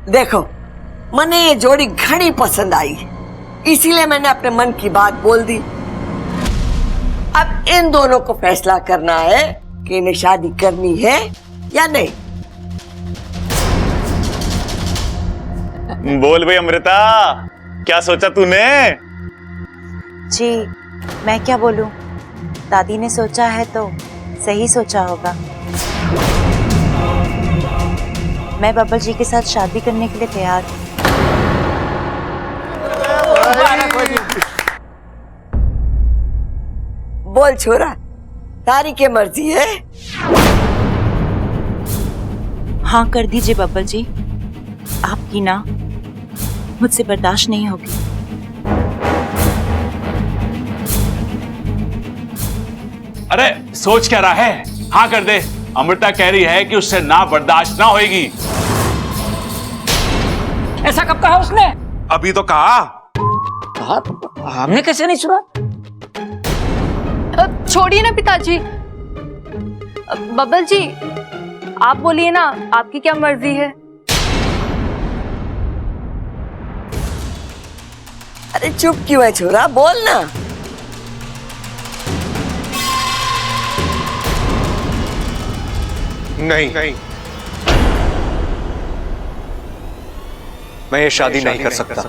देखो, मने ये जोड़ी घनी पसंद आई, इसीलिए मैंने अपने मन की बात बोल दी। अब इन दोनों को फैसला करना है कि इन्हें शादी करनी है या नहीं। बोल भाई अमृता, क्या सोचा तूने? जी मैं क्या बोलूं, दादी ने सोचा है तो सही सोचा होगा। मैं बब्बल जी के साथ शादी करने के लिए तैयार हूँ। बोल छोरा, तारी के मर्जी है? हाँ कर दीजिए बब्बल जी, आपकी ना मुझसे बर्दाश्त नहीं होगी। अरे सोच क्या रहा है, हाँ कर दे। अमृता कह रही है कि उससे ना बर्दाश्त ना होएगी। ऐसा कब कहा उसने? अभी तो कहा। हमने कैसे नहीं सुना? छोड़िए ना पिताजी। बब्बल जी आप बोलिए ना, आपकी क्या मर्जी है? अरे चुप क्यों है छोरा, बोल ना। नहीं, मैं ये शादी नहीं कर सकता।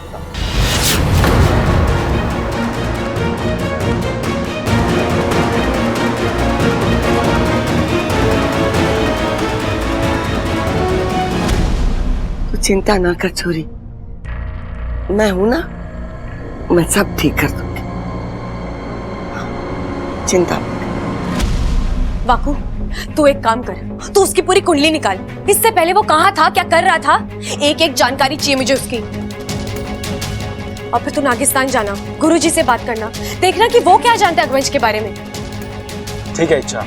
तू चिंता ना कर छोरी, मैं हूं ना, मैं सब ठीक कर दूंगी, चिंता मत कर। वाकू तू एक काम कर, तू उसकी पूरी कुंडली निकाल। इससे पहले वो कहाँ था, क्या कर रहा था, एक एक जानकारी चाहिए मुझे उसकी। और फिर तू नागिस्तान जाना, गुरुजी से बात करना, देखना कि वो क्या जानता है अग्वंश के बारे में। ठीक है इच्छा।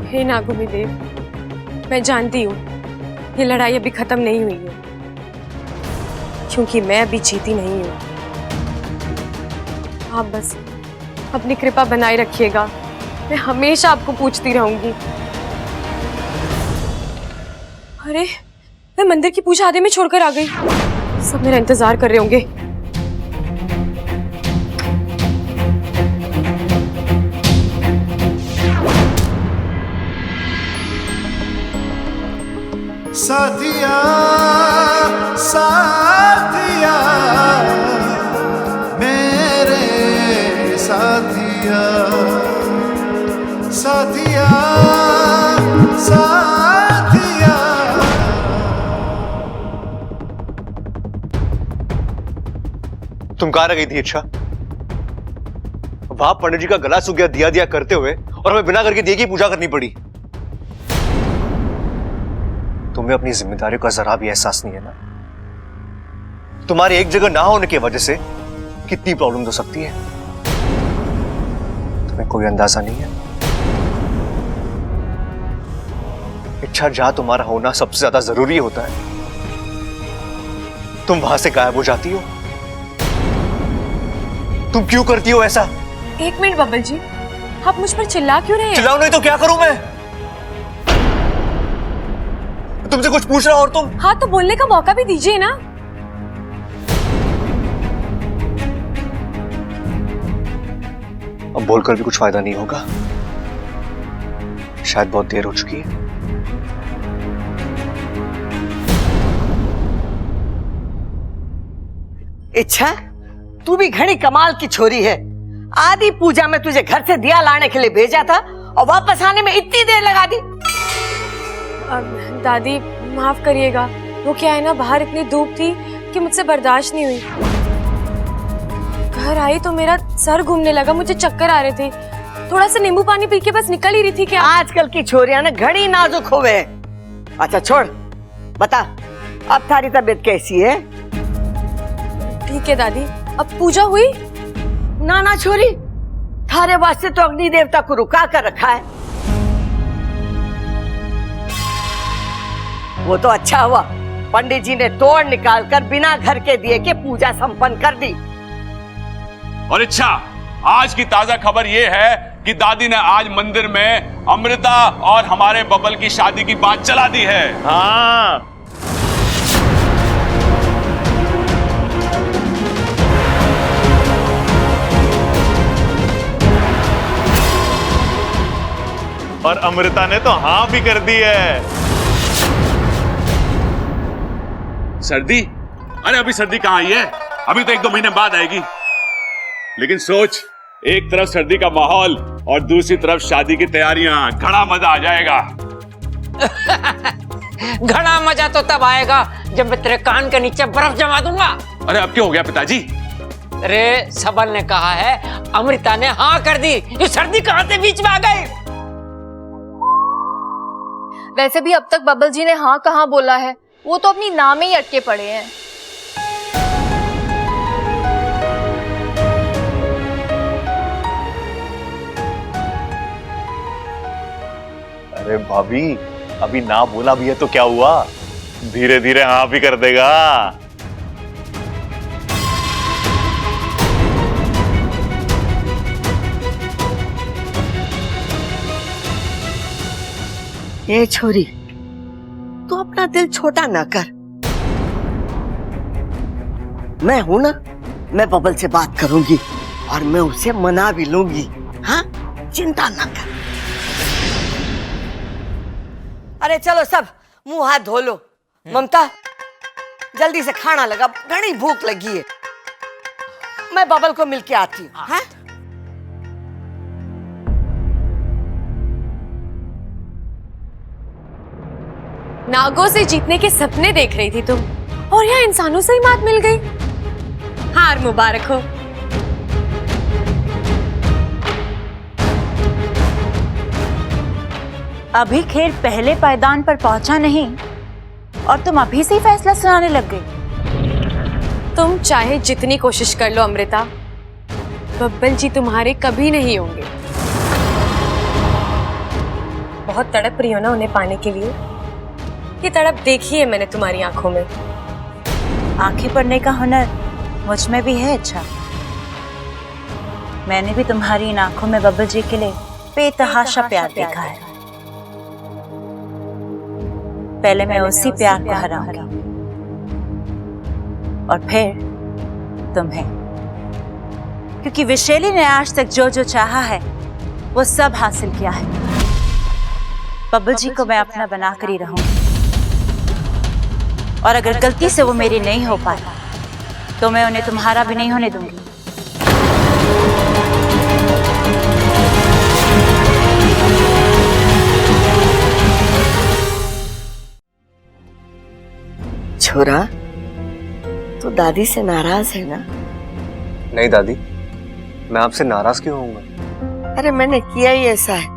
हे नागुमी देव, मैं जानती हूँ ये लड़ाई अभी खत्म नहीं हुई है, क्योंकि मैं अभी जीती नहीं हूँ। आप बस अपनी कृपा बनाए रखिएगा, मैं हमेशा आपको पूछती रहूंगी। अरे मैं मंदिर की पूजा आधे में छोड़कर आ गई, सब मेरा इंतजार कर रहे होंगे। साथिया साथिया मेरे साथिया साथिया साथिया। तुम कहाँ रह गई थी इच्छा? वहां पंडित जी का गला सूख गया दिया दिया करते हुए, और हमें बिना करके दिए की पूजा करनी पड़ी। तुम्हें अपनी जिम्मेदारी का जरा भी एहसास नहीं है ना? तुम्हारे एक जगह ना होने की वजह से कितनी प्रॉब्लम हो सकती है, तुम्हें कोई अंदाजा नहीं है। इच्छा, जहां तुम्हारा होना सबसे ज्यादा जरूरी होता है, तुम वहां से गायब हो जाती हो। तुम क्यों करती हो ऐसा? एक मिनट बब्बल जी, आप मुझ पर चिल्ला क्यों रहे हैं? चिल्लाओ नहीं तो क्या करूं मैं? तुमसे कुछ पूछ रहा और तुम। हाँ तो बोलने का मौका भी दीजिए ना। अब बोलकर भी कुछ फायदा नहीं होगा, शायद बहुत देर हो चुकी है। इच्छा, तू भी घनी कमाल की छोरी है। आदि पूजा में तुझे घर से दिया लाने के लिए भेजा था और वापस आने में इतनी देर लगा दी। दादी माफ करिएगा, वो क्या है ना, बाहर इतनी धूप थी कि मुझसे बर्दाश्त नहीं हुई। घर आई तो मेरा सर घूमने लगा, मुझे चक्कर आ रहे थे। थोड़ा सा नींबू पानी पी के बस निकल ही रही थी। क्या आजकल की छोरियां ना घड़ी नाजुक होवे। अच्छा छोड़, बता अब थारी तबीयत कैसी है? ठीक है दादी। अब पूजा हुई? ना ना छोरी, थारे वास्ते तो अग्नि देवता को रुका कर रखा है। वो तो अच्छा हुआ पंडित जी ने तोड़ निकाल कर बिना घर के दिए के पूजा संपन्न कर दी। और इच्छा, आज की ताजा खबर यह है कि दादी ने आज मंदिर में अमृता और हमारे बबल की शादी की बात चला दी है। हाँ, और अमृता ने तो हाँ भी कर दी है। सर्दी? अरे अभी सर्दी कहां आई है, अभी तो 1-2 महीने बाद आएगी। लेकिन सोच, एक तरफ सर्दी का माहौल और दूसरी तरफ शादी की तैयारियां, घना मजा आ जाएगा। घना मजा तो तब आएगा जब मैं तेरे कान के नीचे बर्फ जमा दूंगा। अरे अब क्या हो गया पिताजी? अरे सबल ने कहा है, अमृता ने हाँ कर दी, ये सर्दी कहां से बीच में आ गई? वैसे भी अब तक बबल जी ने हाँ कहाँ बोला है, वो तो अपनी नाम में ही अटके पड़े हैं। अरे भाभी, अभी ना बोला भी है तो क्या हुआ, धीरे धीरे हाँ भी कर देगा। ये छोरी, तू अपना दिल छोटा ना कर। मैं हूं ना, मैं बबल से बात करूंगी और मैं उसे मना भी लूंगी। हाँ, चिंता ना कर। अरे चलो सब मुंह हाथ धो लो। ममता, जल्दी से खाना लगा, घनी भूख लगी है। मैं बबल को मिलके आती हूँ। हाँ? नागों से जीतने के सपने देख रही थी तुम, और यहाँ इंसानों से ही मात मिल गई। हार मुबारक हो। अभी खेल पहले पायदान पर पहुंचा नहीं और तुम अभी से ही फैसला सुनाने लग गई। तुम चाहे जितनी कोशिश कर लो अमृता, बब्बल जी तुम्हारे कभी नहीं होंगे। बहुत तड़प रही हो ना उन्हें पाने के लिए। ये तड़प देखी है मैंने तुम्हारी आंखों में। आंखें पढ़ने का हुनर मुझ में भी है। अच्छा, मैंने भी तुम्हारी इन आंखों में बब्बल जी के लिए बेतहाशा प्यार देखा है। पहले मैं उसी प्यार को हराऊंगी और फिर तुम्हें, क्योंकि विशेली ने आज तक जो जो चाहा है वो सब हासिल किया है। बब्बल जी को मैं अपना बनाकर ही रहूंगी, और अगर गलती से वो मेरी नहीं हो पाई तो मैं उन्हें तुम्हारा भी नहीं होने दूंगी। छोरा, तू दादी से नाराज है ना? नहीं दादी, मैं आपसे नाराज क्यों होऊंगा? अरे मैंने किया ही ऐसा है,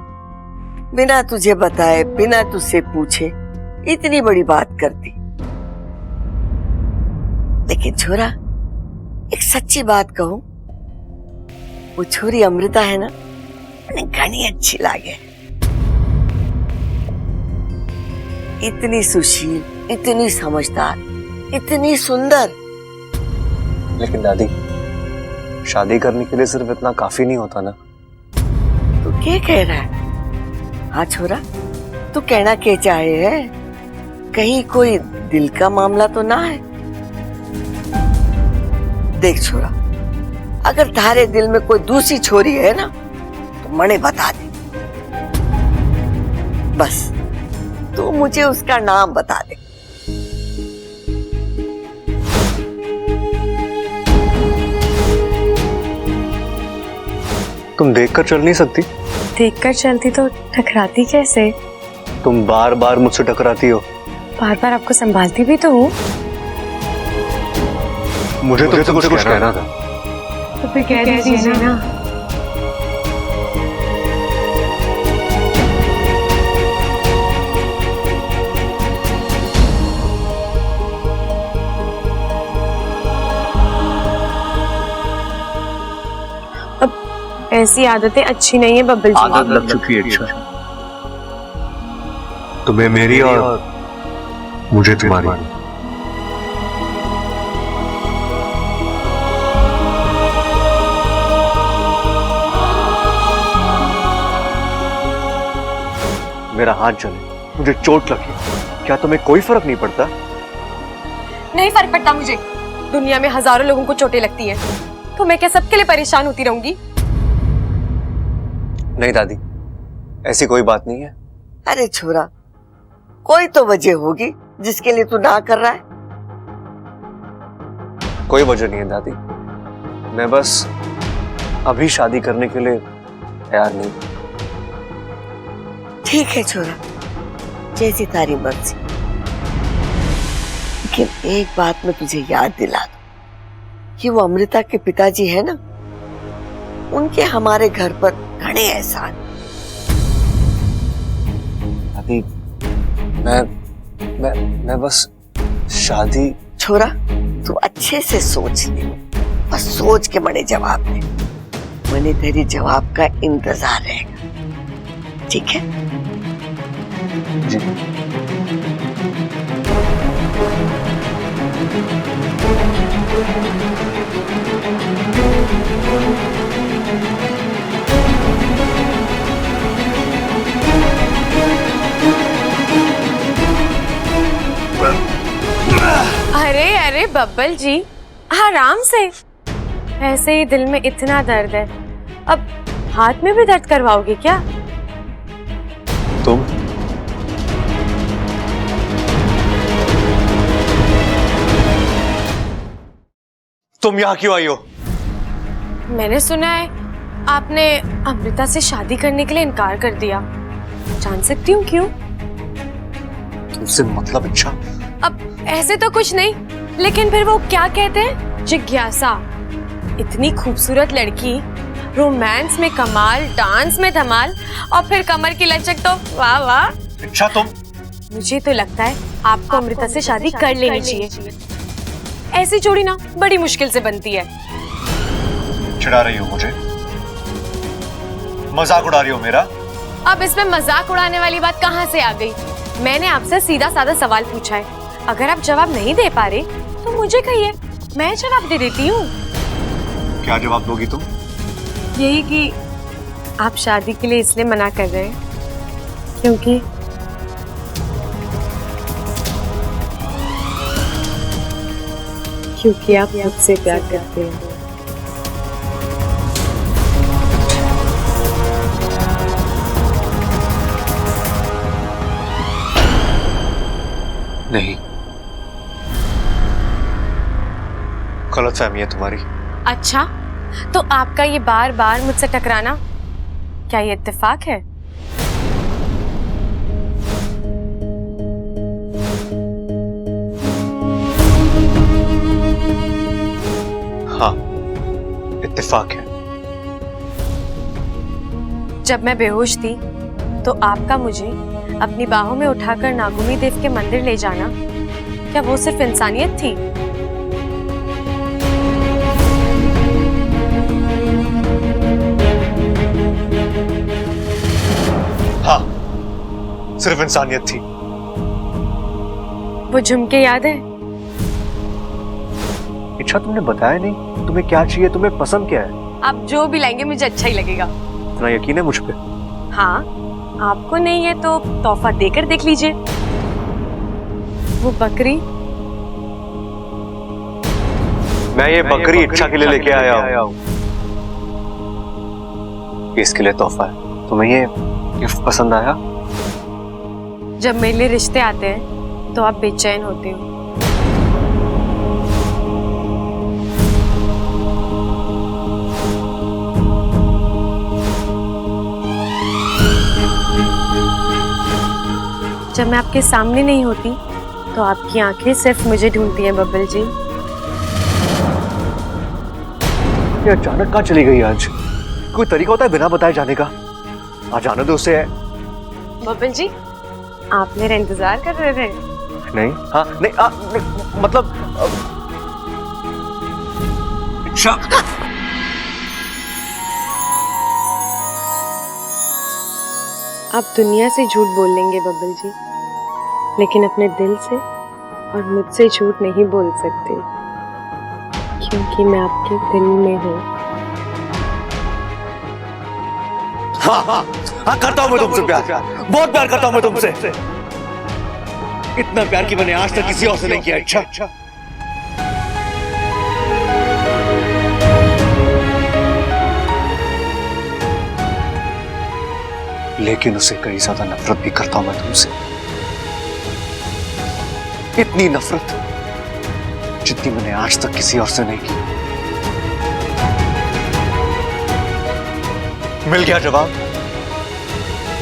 बिना तुझे बताए, बिना तुझसे पूछे इतनी बड़ी बात कर दी। लेकिन छोरा, एक सच्ची बात कहूं, वो छोरी अमृता है ना, मैंने घनी अच्छी लागे। इतनी सुशील, इतनी समझदार, इतनी सुंदर। लेकिन दादी, शादी करने के लिए सिर्फ इतना काफी नहीं होता ना। तू क्या कह रहा है? हाँ छोरा, तू कहना क्या चाहे है? कहीं कोई दिल का मामला तो ना है? देख छोरा, अगर थारे दिल में कोई दूसरी छोरी है ना तो मने बता दे। बस तू मुझे उसका नाम बता दे। तुम देखकर चल नहीं सकती? देखकर चलती तो टकराती कैसे? तुम बार बार मुझसे टकराती हो। बार बार आपको संभालती भी तो हूँ। मुझे तुमसे कुछ कहना था। तो फिर कह दीजिए ना। अब ऐसी आदतें अच्छी नहीं है बब्बल जी। आदत लग चुकी है। अच्छा, तुम्हें मेरी और मुझे तुम्हारी। मेरा हाथ जले, मुझे चोट लगे, क्या तुम्हें कोई फर्क नहीं पड़ता? नहीं फर्क पड़ता मुझे। दुनिया में हजारों लोगों को चोटें लगती हैं, तो मैं क्या सबके लिए परेशान होती रहूंगी? नहीं दादी, ऐसी कोई बात नहीं है। अरे छोरा, कोई तो वजह होगी जिसके लिए तू ना कर रहा है। कोई वजह नहीं है दादी, मैं बस अभी शादी करने के लिए तैयार नहीं। ठीक है छोरा, जैसी तारी मर्जी। लेकिन एक बात मैं तुझे याद दिला दूं कि वो अमृता के पिताजी है ना, उनके हमारे घर पर घने एहसान। दादी, मैं बस शादी। छोरा, तू अच्छे से सोच ले और सोच के बड़े जवाब दे। मैंने तेरी जवाब का इंतजार रहेगा, ठीक है? जी। अरे अरे बब्बल जी, आराम से। ऐसे ही दिल में इतना दर्द है, अब हाथ में भी दर्द करवाओगे क्या? तुम यहाँ क्यों आई हो? मैंने सुना है आपने अमृता से शादी करने के लिए इनकार कर दिया। जान सकती हूँ क्यों? तुमसे मतलब? अच्छा, अब ऐसे तो कुछ नहीं, लेकिन फिर वो क्या कहते हैं, जिज्ञासा। इतनी खूबसूरत लड़की, रोमांस में कमाल, डांस में धमाल, और फिर कमर की लचक तो वाह वाह। अच्छा, तुम। मुझे तो लगता है आपको अमृता से शादी कर लेनी चाहिए। ऐसी जोड़ी ना बड़ी मुश्किल से बनती है। चिढ़ा रही हो मुझे? मजाक उड़ा रही हो मेरा? अब इसमें मजाक उड़ाने वाली बात कहाँ से आ गई? मैंने आपसे सीधा साधा सवाल पूछा है, अगर आप जवाब नहीं दे पा रहे तो मुझे कहिए, मैं जवाब दे देती हूँ। क्या जवाब दोगी तुम? यही कि आप शादी के लिए इसलिए मना कर रहे हैं क्योंकि आप मुझसे प्यार करते हैं। नहीं, गलतफहमी है तुम्हारी। अच्छा, तो आपका ये बार बार मुझसे टकराना, क्या ये इत्तेफाक है? हाँ, इत्तेफाक है। जब मैं बेहोश थी तो आपका मुझे अपनी बाहों में उठाकर नागुनी देव के मंदिर ले जाना, क्या वो सिर्फ इंसानियत थी? हाँ, सिर्फ इंसानियत थी। वो झुमके याद है? अच्छा, तुमने बताया नहीं तुम्हें क्या चाहिए, तुम्हें पसंद क्या है? आप जो भी लाएंगे मुझे अच्छा ही लगेगा। इतना यकीन है मुझ पे? हाँ, आपको नहीं है तो तोहफा देकर देख लीजिए। वो बकरी, मैं ये बकरी इच्छा के लिए लेके आया हूँ। इसके लिए तोहफा है। तुम्हें ये गिफ्ट पसंद आया? जब मेरे लिए रिश्ते आते हैं तो आप बेचैन होते हो। जब मैं आपके सामने नहीं होती तो आपकी आंखें सिर्फ मुझे ढूंढती हैं बब्बल जी। ये अचानक कहाँ चली गई आज? कोई तरीका होता है बिना बताए जाने का? आ जाने दो उसे। बब्बल जी, आप मेरा इंतजार कर रहे थे? नहीं, हाँ, नहीं, नहीं, मतलब अच्छा। आप दुनिया से झूठ बोल लेंगे बब्बल जी, लेकिन अपने दिल से और मुझसे झूठ नहीं बोल सकते, क्योंकि मैं आपके दिल में हूँ। हाँ करता हूं मैं तुमसे प्यार, बहुत प्यार करता हूं मैं तुमसे। इतना प्यार कि मैंने आज तक किसी और से नहीं किया। अच्छा लेकिन उसे कई ज्यादा नफरत भी करता हूं मैं तुमसे। इतनी नफरत जितनी मैंने आज तक किसी और से नहीं की। मिल गया जवाब।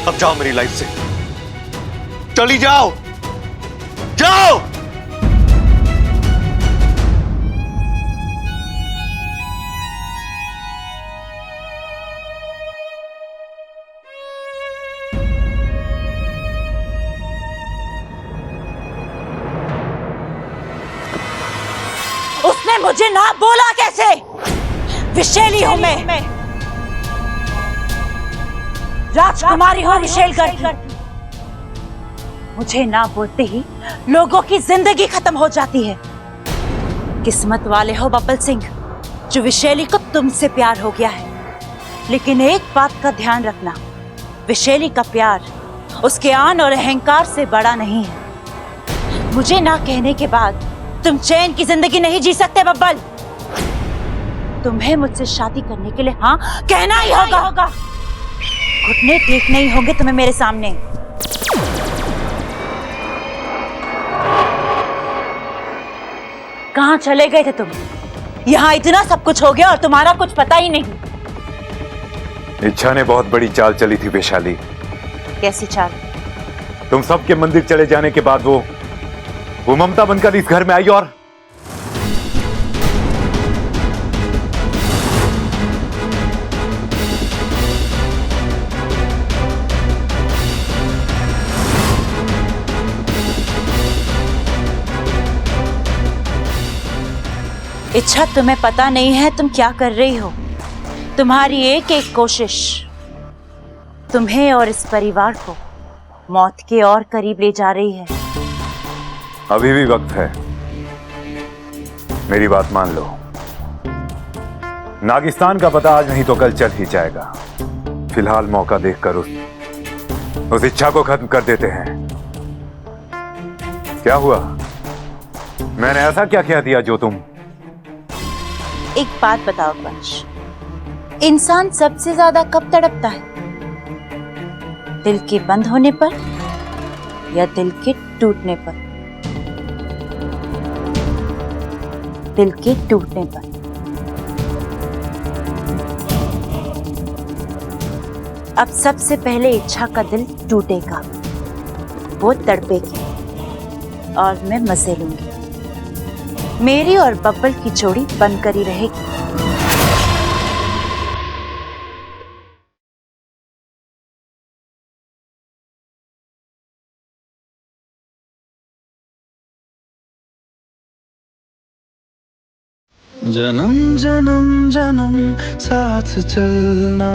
अब जाओ मेरी लाइफ से, चली जाओ, जाओ। उसने मुझे ना बोला कैसे? विशेली हूं मैं, राजकुमारी हूं विशेलगढ़ की। मुझे ना बोलते ही लोगों की जिंदगी खत्म हो जाती है। किस्मत वाले हो बब्बल सिंह, जो विशेली को तुमसे प्यार हो गया है। लेकिन एक बात का ध्यान रखना, विशेली का प्यार उसके आन और अहंकार से बड़ा नहीं है। मुझे ना कहने के बाद तुम चैन की जिंदगी नहीं जी सकते बब्बल। तुम्हें मुझसे शादी करने के लिए हाँ कहना ही होगा। घुटने टेक नहीं होंगे तुम्हें मेरे सामने। कहाँ चले गए थे तुम? यहाँ इतना सब कुछ हो गया और तुम्हारा कुछ पता ही नहीं। इच्छा ने बहुत बड़ी चाल चली थी वैशाली। कैसी चाल? तुम सबके मंदिर चले जाने के बाद वो ममता बनकर इस घर में आई और इच्छा, तुम्हें पता नहीं है तुम क्या कर रही हो। तुम्हारी एक एक कोशिश तुम्हें और इस परिवार को मौत के और करीब ले जा रही है। अभी भी वक्त है, मेरी बात मान लो। नागिस्तान का पता आज नहीं तो कल चल ही जाएगा। फिलहाल मौका देखकर उस इच्छा को खत्म कर देते हैं। क्या हुआ? मैंने ऐसा क्या कह दिया जो तुम? एक बात बताओ पंच, इंसान सबसे ज्यादा कब तड़पता है? दिल के बंद होने पर या दिल के टूटने पर? दिल के टूटने पर। अब सबसे पहले इच्छा का दिल टूटेगा, वो तड़पेगी और मैं मजे लूंगी। मेरी और बब्बल की जोड़ी बनकर ही रहेगी। जन्म जन्म जन्म साथ चलना।